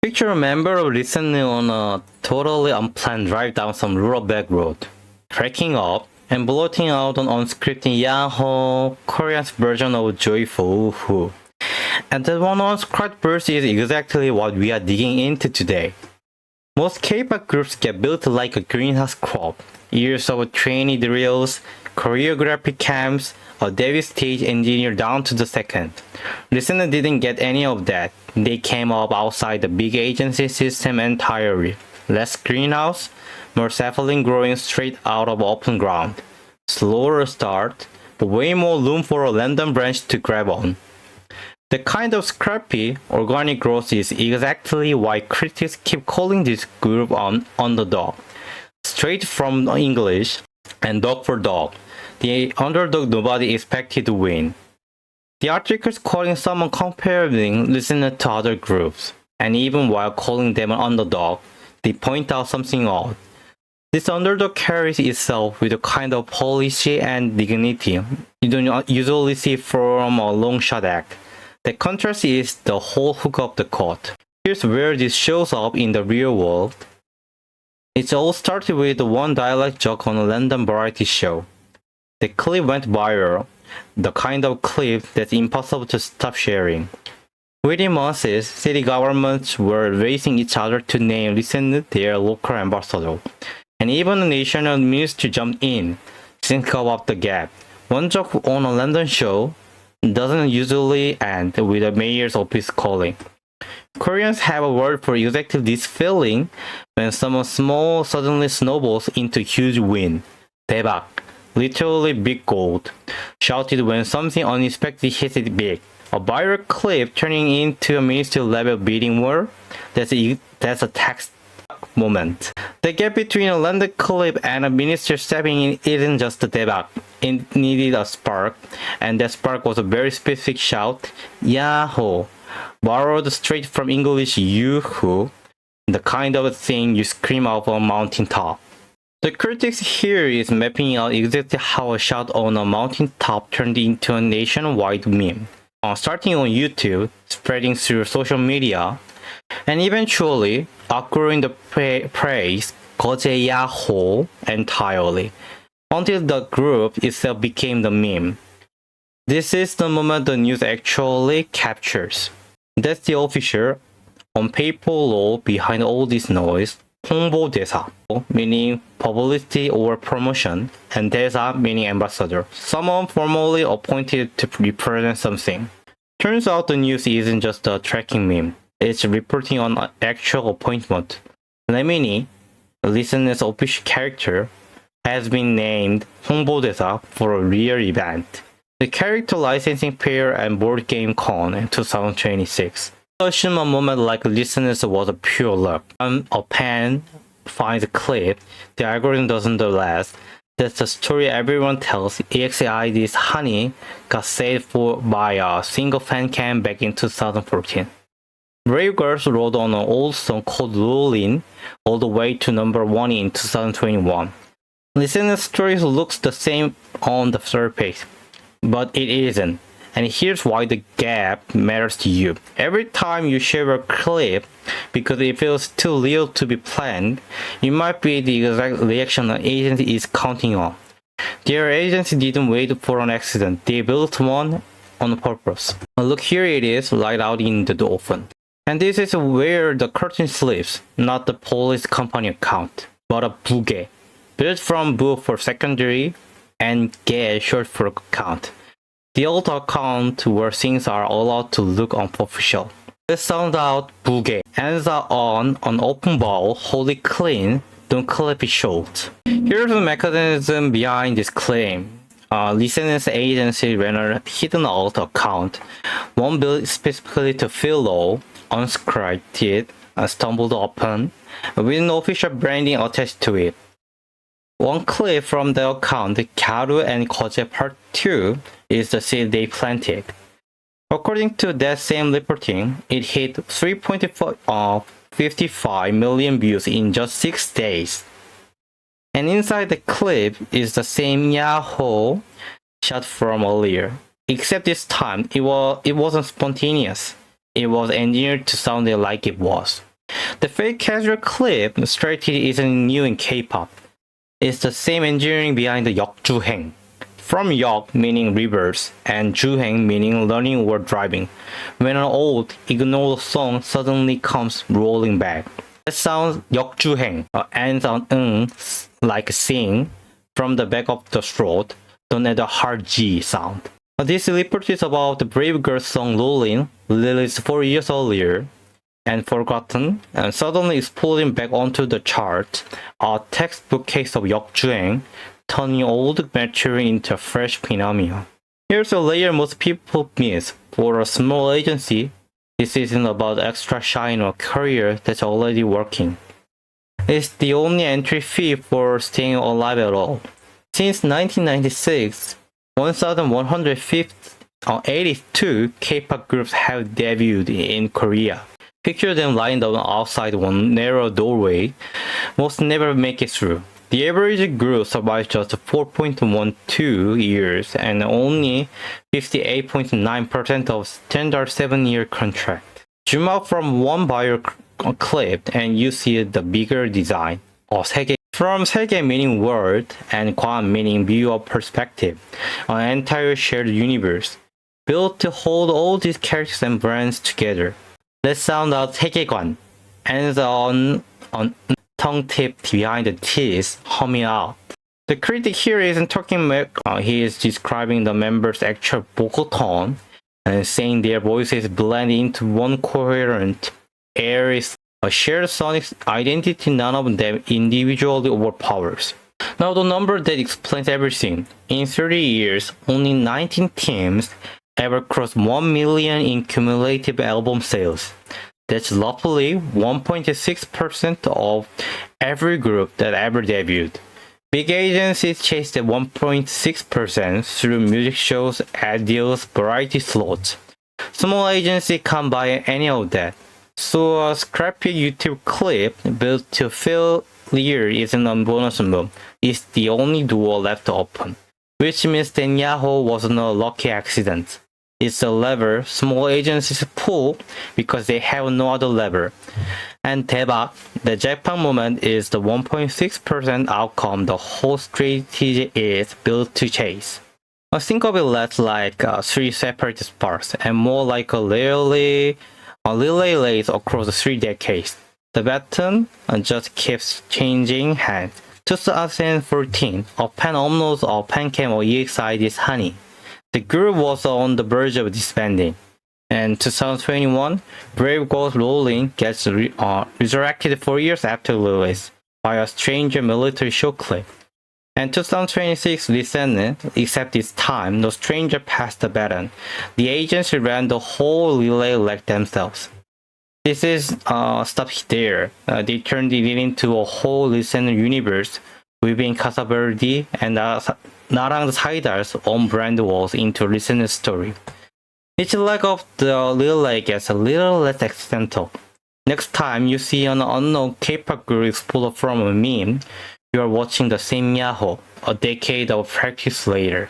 Picture a member of RESCENE on a totally unplanned drive down some rural back road, cracking up and blurting out an unscripted Yahoo Korean version of joyful woohoo. And that one unscripted burst is exactly what we are digging into today. Most K-pop groups get built like a greenhouse crop. Years of training drills, choreography camps, a debut stage engineered down to the second. RESCENE didn't get any of that. They came up outside the big agency system entirely. Less greenhouse, more sapling growing straight out of open ground. Slower start, but way more room for a random branch to grab on. The kind of scrappy, organic growth is exactly why critics keep calling this group an underdog. Straight from English, and dog for dog. The underdog nobody expected to win. The articles calling someone comparing RESCENE to other groups, and even while calling them an underdog, they point out something odd. This underdog carries itself with a kind of polish and dignity you don't usually see from a long shot act. The contrast is the whole hook of the quote. Here's where this shows up in the real world. It all started with one dialect joke on a random variety show. The clip went viral, the kind of clip that's impossible to stop sharing. Within months, city governments were racing each other to name RESCENE their local ambassador. And even the national ministry jumped in, sync up the gap. One joke on a London show doesn't usually end with the mayor's office calling. Koreans have a word for exactly this feeling when someone small suddenly snowballs into huge win. 대박, literally big gold, shouted when something unexpected hits it big. A viral clip turning into a ministry-level bidding war? That's a tax moment. The gap between a London clip and a minister stepping in isn't just a 대박. It needed a spark, and that spark was a very specific shout, Yahoo! Borrowed straight from English yoo-hoo, the kind of thing you scream off a mountaintop. The critics here is mapping out exactly how a shot on a mountaintop turned into a nationwide meme, starting on YouTube, spreading through social media, and eventually outgrowing the praise 거제 야호 entirely, until the group itself became the meme. This is the moment the news actually captures. That's the official, on paper law behind all this noise. 홍보대사, meaning publicity or promotion, and 대사, meaning ambassador, someone formally appointed to represent something. Turns out the news isn't just a tracking meme, it's reporting on an actual appointment. Remini, RESCENE's official character, has been named 홍보대사 for a real event. The character licensing fair and board game con in 2026. Assume a moment like RESCENE's was a pure luck. A fan finds a clip, the algorithm doesn't the last. That's the story everyone tells. EXID's Honey got saved by a single fan cam back in 2014. Brave Girls wrote on an old song called Rollin' all the way to number 1 in 2021. RESCENE's story looks the same on the surface, but it isn't. And here's why the gap matters to you. Every time you share a clip because it feels too real to be planned, it might be the exact reaction an agency is counting on. Their agency didn't wait for an accident, they built one on purpose. Look, here it is, right out in the open. And this is where the curtain slips, not the police company account, but a 부계, built from book for secondary and 계 short for account. The old account where things are allowed to look unofficial. Let's sound out 부계. Ends on an open ball, wholly clean, don't clip it short. Here's the mechanism behind this claim. RESCENE's agency ran a hidden alt account, one built specifically to feel low, unscripted, stumbled upon, with no official branding attached to it. One clip from the account, Gyaru and Koje Part 2, is the seed they planted. According to that same reporting, it hit 3.55 million views in just 6 days. And inside the clip is the same Yahoo shot from earlier. Except this time, it wasn't spontaneous. It was engineered to sound like it was. The fake casual clip strategy isn't new in K-pop. It's the same engineering behind the 역주행. From 역 meaning reverse and 주행 meaning learning or driving. When an old, ignored song suddenly comes rolling back. That sounds 역주행 ends on 응 like sing from the back of the throat, don't add a hard G sound. This report is about the Brave Girl song Rolling, released 4 years earlier and forgotten, and suddenly exploding back onto the chart, a textbook case of 역주행, turning old maturing into a fresh phenomenon. Here's a layer most people miss. For a small agency, this isn't about extra shine or career that's already working. It's the only entry fee for staying alive at all. Since 1996, 1,182 K-pop groups have debuted in Korea. Picture them lined up outside one narrow doorway. Most never make it through. The average group survives just 4.12 years and only 58.9% of standard 7-year contract. Zoom out from one viral clip and you see the bigger design. 세계. From 세계 meaning world and 관 meaning view of perspective, an entire shared universe built to hold all these characters and brands together. Let's sound out 세계관 ends on tongue tip behind the teeth, humming out. The critic here isn't talking he is describing the members' actual vocal tone and saying their voices blend into one coherent, airy, a shared sonic identity none of them individually overpowers. Now the number that explains everything. In 30 years, only 19 teams ever crossed 1 million in cumulative album sales. That's roughly 1.6% of every group that ever debuted. Big agencies chased at 1.6% through music shows, ad deals, variety slots. Small agencies can't buy any of that. So a scrappy YouTube clip built to failure isn't a bonus move. It's the only door left open. Which means that Yahoo wasn't a lucky accident. It's a lever small agencies pull because they have no other lever. And 대박, the jackpot moment is the 1.6% outcome the whole strategy is built to chase. Think of it less like 3 separate sparks and more like a relay lays across 3 decades. The baton just keeps changing hands. 2014, a fan uploads a fancam of EXID's Honey. The group was on the verge of disbanding. And 2021, Brave Girls Rolling gets resurrected 4 years after release by a stranger military show clip. And 2026 RESCENE, except this time, no stranger passed the baton. The agency ran the whole relay like themselves. This is stop there. They turned it into a whole RESCENE universe, weaving Casa Verde and 나랑 사이다's own brand walls into RESCENE's story. Each leg of the relay gets a little less accidental. Next time you see an unknown K-pop group explode from a meme, you are watching the same Yahoo, a decade of practice later.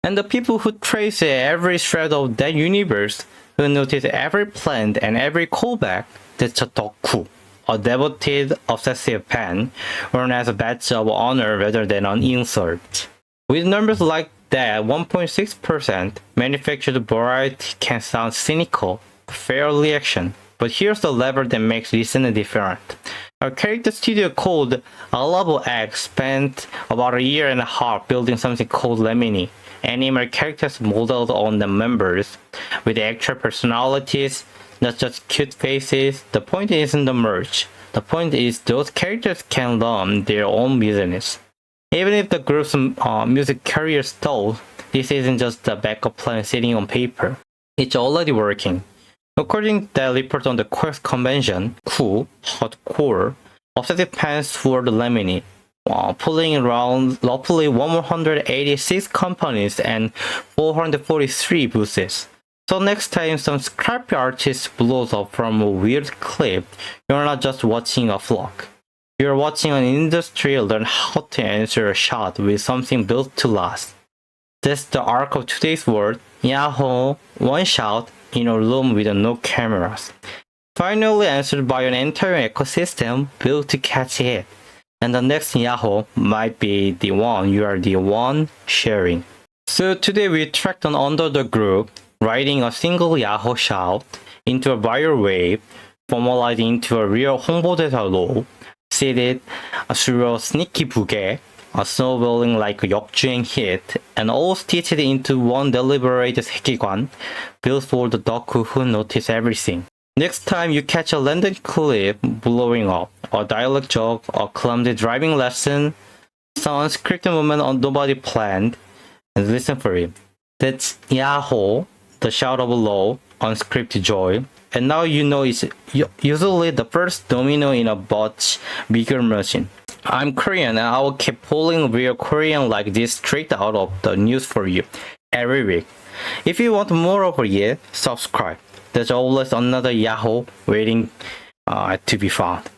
And the people who trace every thread of that universe, who notice every plant and every callback, that's a 덕후, a devoted, obsessive fan, earned as a badge of honor rather than an insult. With numbers like that, 1.6% manufactured variety can sound cynical, fair reaction. But here's the lever that makes RESCENE different. Our character studio called Alabo X spent about a year and a half building something called Remini, animal characters modeled on the members, with actual personalities, not just cute faces. The point isn't the merch. The point is those characters can run their own business. Even if the group's music career stalls, this isn't just a backup plan sitting on paper. It's already working. According to that report on the Quest convention, cool, hardcore, obsessive fans toured Remini, pulling around roughly 186 companies and 443 booths. So next time some scrappy artist blows up from a weird clip, you're not just watching a flock. You're watching an industry learn how to answer a shot with something built to last. That's the arc of today's world. Yahoo, one shot, in a room with no cameras. finally answered by an entire ecosystem built to catch it. And the next Yahoo might be the one you are the one sharing. So today we tracked on under the group, writing a single Yahoo shout into a viral wave, formalizing into a real 홍보대사 role, seeded through a sneaky 부계, snowballing like a 역주행 hit, and all stitched into one deliberate 세계관, built for the 덕후 who notice everything. Next time you catch a random clip blowing up, a dialogue joke, a clumsy driving lesson, some unscripted moment nobody planned, and listen for it. That's Yahoo, the shout of low, unscripted joy, and now you know it's usually the first domino in a much bigger machine. I'm Korean and I will keep pulling real Korean like this straight out of the news for you every week. If you want more of it, subscribe. There's always another Yahoo waiting to be found.